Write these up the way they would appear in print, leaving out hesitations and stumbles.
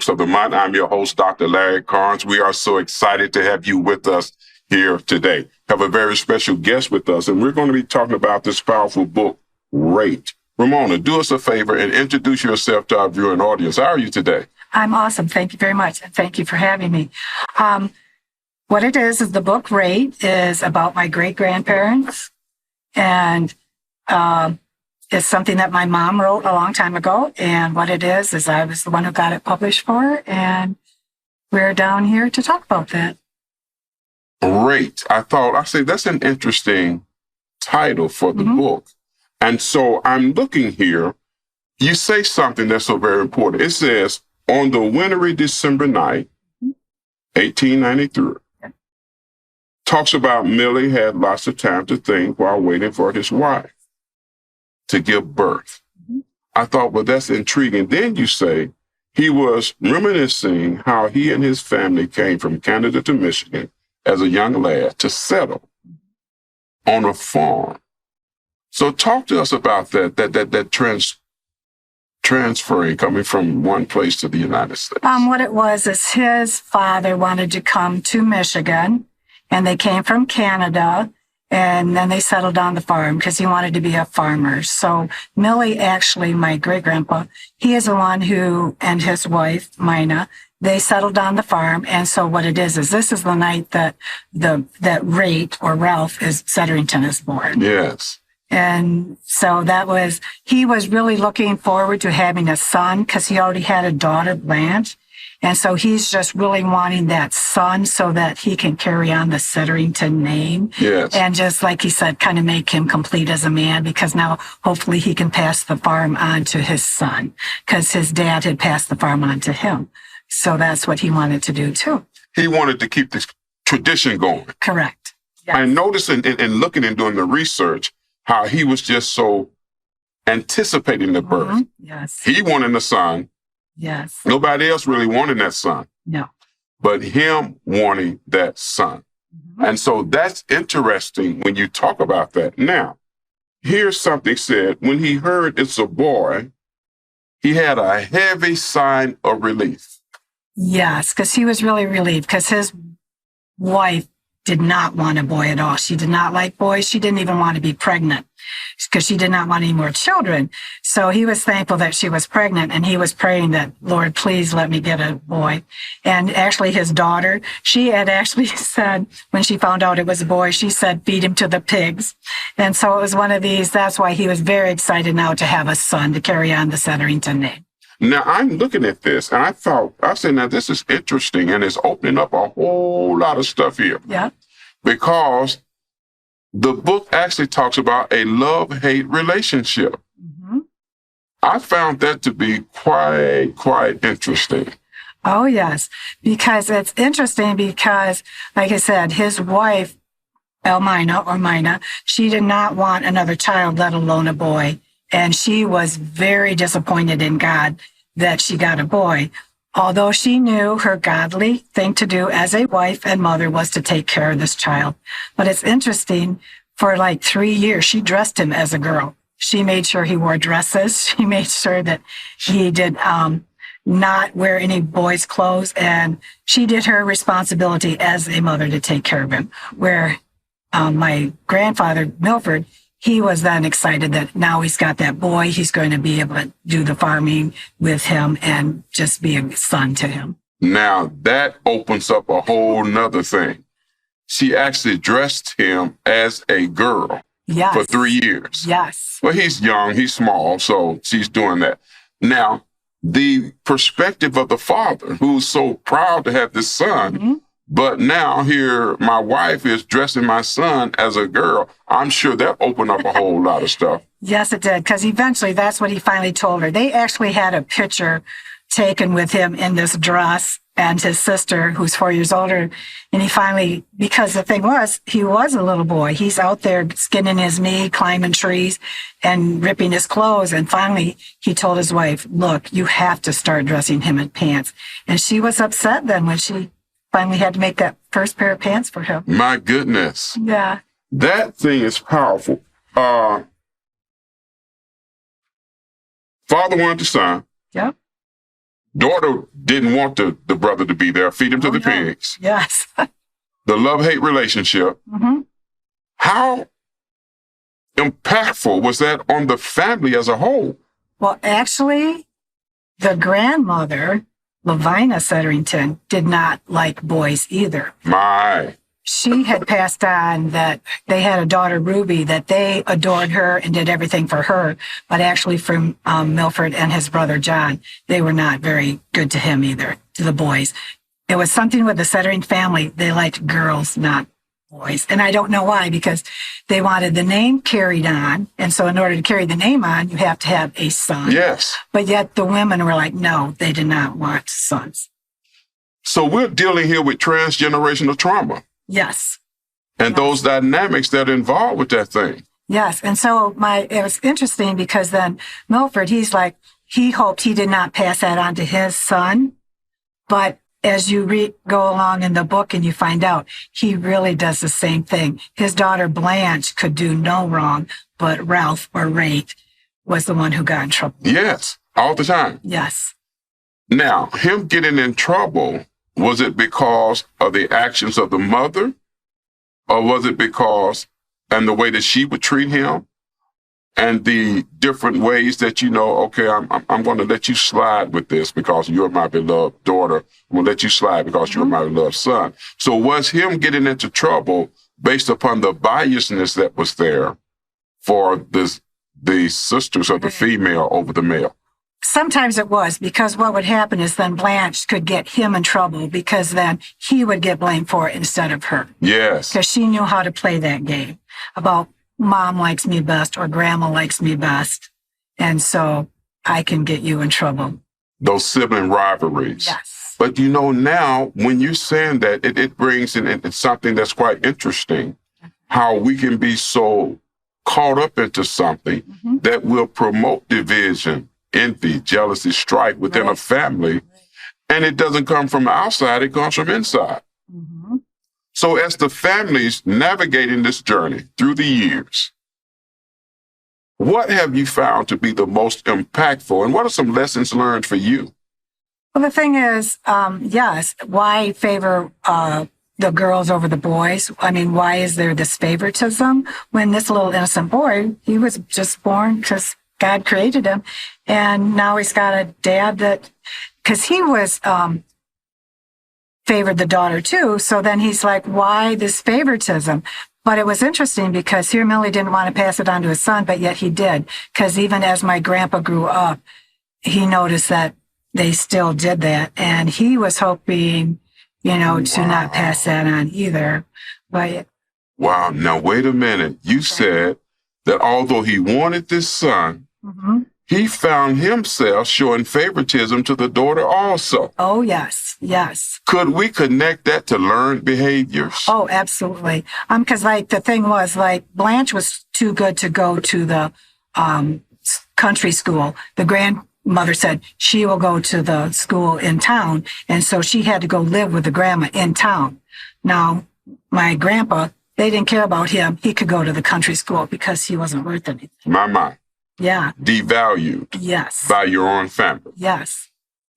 Works of the Month. I'm your host, Dr. Larry Carnes. We are so excited to have you with us here today. Have a very special guest with us, and we're going to be talking about this powerful book, Rate. Ramona, do us a favor and introduce yourself to our viewing audience. How are you today? I'm awesome. Thank you very much. And thank you for having me. What it is the book Rate is about my great-grandparents. And it's something that my mom wrote a long time ago. And what it is I was the one who got it published for her. And we're down here to talk about that. Rate. I say that's an interesting title for the book. And so I'm looking here. You say something that's so very important. It says, on the wintry December night, 1893, talks about Millie had lots of time to think while waiting for his wife to give birth. I thought, well, that's intriguing. Then you say he was reminiscing how he and his family came from Canada to Michigan as a young lad to settle on a farm. So talk to us about that transferring, coming from one place to the United States. What it was is his father wanted to come to Michigan, and they came from Canada, and then they settled on the farm because he wanted to be a farmer. So Millie, actually, my great-grandpa, he is the one who, and his wife, Mina, they settled on the farm. And so what it is this is the night that that Rate, or Ralph, Setterington is born. Yes. And so he was really looking forward to having a son because he already had a daughter, Blanche. And so he's just really wanting that son so that he can carry on the Setterington name. Yes. And just like he said, kind of make him complete as a man, because now hopefully he can pass the farm on to his son, because his dad had passed the farm on to him. So that's what he wanted to do too. He wanted to keep this tradition going. Correct. Yes. I noticed in looking and doing the research, how he was just so anticipating the birth. Yes. He wanted a son. Yes. Nobody else really wanted that son. No. But him wanting that son. And so that's interesting when you talk about that. Now, here's something said, when he heard it's a boy, he had a heavy sign of relief. Yes, because he was really relieved, because his wife did not want a boy at all. She did not like boys. She didn't even want to be pregnant because she did not want any more children. So he was thankful that she was pregnant, and he was praying that, Lord, please let me get a boy. And actually his daughter, she had actually said, when she found out it was a boy, she said, feed him to the pigs. And so it was one of these, that's why he was very excited now to have a son to carry on the Setterington name. Now, I'm looking at this, and I said, now, this is interesting, and it's opening up a whole lot of stuff here. Yeah. Because the book actually talks about a love-hate relationship. I found that to be quite interesting. Oh, yes, because it's interesting because, like I said, his wife, Mina, she did not want another child, let alone a boy. And she was very disappointed in God that she got a boy, although she knew her godly thing to do as a wife and mother was to take care of this child. But it's interesting, for like 3 years, she dressed him as a girl. She made sure he wore dresses. She made sure that he did not wear any boys' clothes. And she did her responsibility as a mother to take care of him. Where my grandfather, Milford, he was then excited that now he's got that boy, he's going to be able to do the farming with him and just be a son to him. Now, that opens up a whole nother thing. She actually dressed him as a girl for 3 years. Yes. Well, he's young, he's small, so she's doing that. Now, the perspective of the father, who's so proud to have this son, but now here my wife is dressing my son as a girl. I'm sure that opened up a whole lot of stuff. Yes, it did, because eventually that's what he finally told her. They actually had a picture taken with him in this dress and his sister, who's 4 years older. And he finally, because the thing was, he was a little boy. He's out there skinning his knee, climbing trees, and ripping his clothes. And finally, he told his wife, look, you have to start dressing him in pants. And she was upset then when she finally had to make that first pair of pants for him. My goodness. Yeah. That thing is powerful. Father wanted the son. Yep. Daughter didn't want the brother to be there. Feed him to the pigs. Yes. The love-hate relationship. Mm-hmm. How impactful was that on the family as a whole? Well, actually, the grandmother, Lavina Setterington, did not like boys either. My. She had passed on that they had a daughter, Ruby, that they adored her and did everything for her. But actually from Milford and his brother, John, they were not very good to him either, to the boys. It was something with the Setterington family. They liked girls, not boys. And I don't know why, because they wanted the name carried on. And so in order to carry the name on, you have to have a son. Yes. But yet the women were like, no, they did not want sons. So we're dealing here with transgenerational trauma. Yes. And those dynamics that are involved with that thing. Yes. And so it was interesting because then Milford, he's like, he hoped he did not pass that on to his son. But as you go along in the book and you find out, he really does the same thing. His daughter Blanche could do no wrong, but Ralph or Rate was the one who got in trouble. Yes. All the time. Yes. Now, him getting in trouble, was it because of the actions of the mother? Or was it because, and the way that she would treat him? And the different ways that, okay, I'm going to let you slide with this because you're my beloved daughter. I'm going to let you slide because you're my beloved son. So was him getting into trouble based upon the biasness that was there for the sisters of the female over the male? Sometimes it was, because what would happen is then Blanche could get him in trouble because then he would get blamed for it instead of her. Yes. Because she knew how to play that game about mom likes me best or grandma likes me best. And so I can get you in trouble. Those sibling rivalries. Yes. But now when you're saying that, it brings in it's something that's quite interesting, how we can be so caught up into something that will promote division, envy, jealousy, strife within a family. And it doesn't come from outside, it comes from inside. So as the families navigating this journey through the years, what have you found to be the most impactful? And what are some lessons learned for you? Well, the thing is, yes, why favor the girls over the boys? I mean, why is there this favoritism when this little innocent boy, he was just born because God created him. And now he's got a dad that, because he was favored the daughter too. So then he's like, why this favoritism? But it was interesting because here Millie didn't want to pass it on to his son, but yet he did. Because even as my grandpa grew up, he noticed that they still did that. And he was hoping, to not pass that on either. But wow. Now, wait a minute. You said that although he wanted this son, he found himself showing favoritism to the daughter also. Oh, yes. Yes. Could we connect that to learned behaviors? Oh, absolutely. Because the thing was Blanche was too good to go to the country school. The grandmother said she will go to the school in town. And so she had to go live with the grandma in town. Now, my grandpa, they didn't care about him. He could go to the country school because he wasn't worth anything. My. Yeah. Devalued. Yes. By your own family. Yes.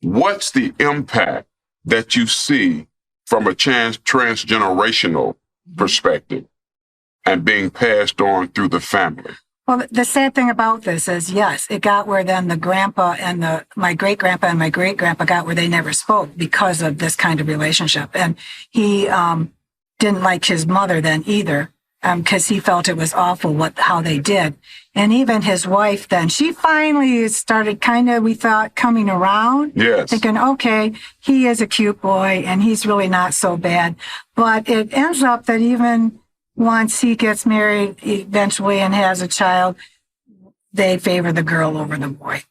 What's the impact that you see from a transgenerational perspective and being passed on through the family? Well, the sad thing about this is, yes, it got where then the grandpa and my great-grandpa and my great-grandpa got where they never spoke because of this kind of relationship. And he didn't like his mother then either, because he felt it was awful how they did. And even his wife then, she finally started we thought, coming around. Yes. Thinking, okay, he is a cute boy and he's really not so bad. But it ends up that even once he gets married eventually and has a child, they favor the girl over the boy.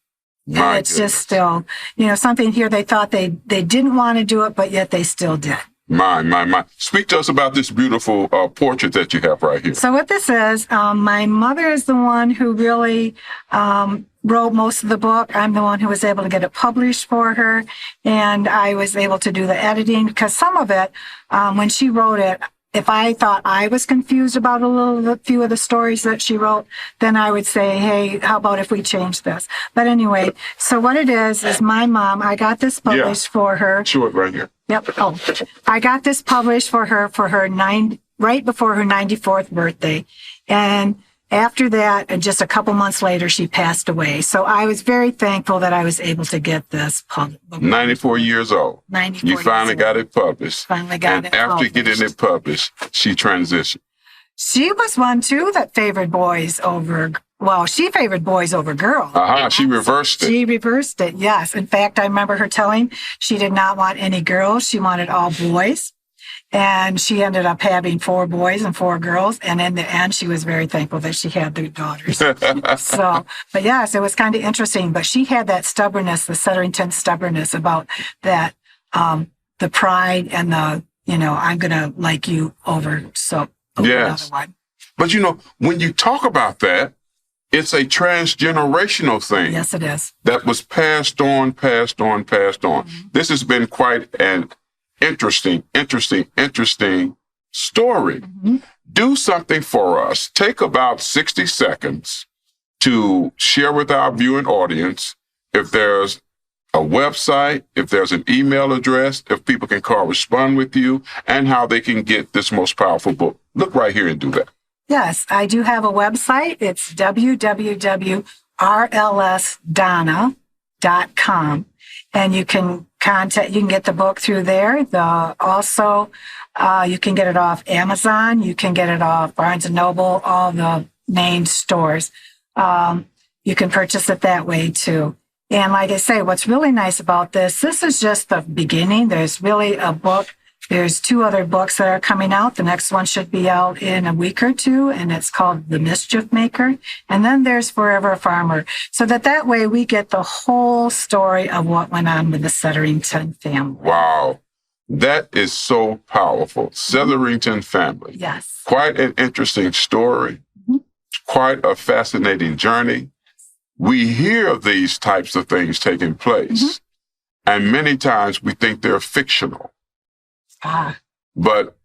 And it's just still, something here they thought they didn't want to do it, but yet they still did. My. Speak to us about this beautiful portrait that you have right here. So what this is, my mother is the one who really wrote most of the book. I'm the one who was able to get it published for her. And I was able to do the editing because some of it, when she wrote it, if I thought I was confused about a few of the stories that she wrote, then I would say, hey, how about if we change this? But anyway, so what it is my mom, I got this published for her. Show it right here. Yep. Oh, I got this published for her right before her 94th birthday. And after that, and just a couple months later, she passed away. So I was very thankful that I was able to get this published. 94 years old. 94 You finally got it published. Finally got it after published. getting it published, she transitioned. She was one, too, that favored boys over, she favored boys over girls. She reversed it. She reversed it, yes. In fact, I remember her telling she did not want any girls. She wanted all boys. And she ended up having 4 boys and 4 girls. And in the end, she was very thankful that she had 3 daughters. But yes, it was kind of interesting. But she had that stubbornness, the Setterington stubbornness about that, the pride and the, I'm going to like you over yes. another one. But when you talk about that, it's a transgenerational thing. Yes, it is. That was passed on. Mm-hmm. This has been quite an interesting story. Mm-hmm. Do something for us. Take about 60 seconds to share with our viewing audience if there's a website, if there's an email address, if people can correspond with you, and how they can get this most powerful book. Look right here and do that. Yes, I do have a website. It's www.rlsdonna.com. And you can get the book through there. Also, you can get it off Amazon. You can get it off Barnes & Noble, all the main stores. You can purchase it that way too. And like I say, what's really nice about this is just the beginning. There's really a book. There's 2 other books that are coming out. The next one should be out in a week or 2, and it's called The Mischief Maker. And then there's Forever a Farmer. So that way we get the whole story of what went on with the Setterington family. Wow. That is so powerful. Setterington family. Yes. Quite an interesting story. Mm-hmm. Quite a fascinating journey. We hear of these types of things taking place, mm-hmm. and many times we think they're fictional. But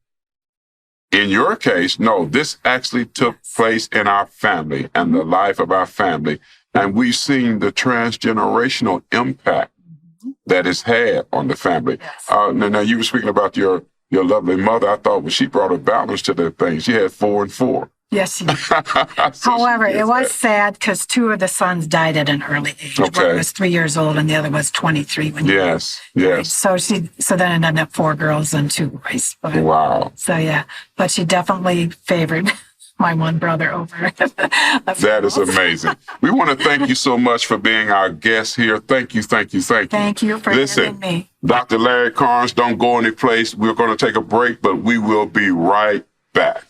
in your case, no, this actually took place in our family and the life of our family. And we've seen the transgenerational impact that it's had on the family. Yes. Now, you were speaking about your lovely mother. I thought she brought a balance to the thing. She had 4 and 4. Yes, she did. However, it was sad because 2 of the sons died at an early age. Okay. One was 3 years old and the other was 23 when he died. Yes. So then it ended up 4 girls and 2 boys. But, wow. So yeah, but she definitely favored my one brother over. That is amazing. We want to thank you so much for being our guest here. Thank you. Thank you for having me. Dr. Larry Carnes, don't go any place. We're going to take a break, but we will be right back.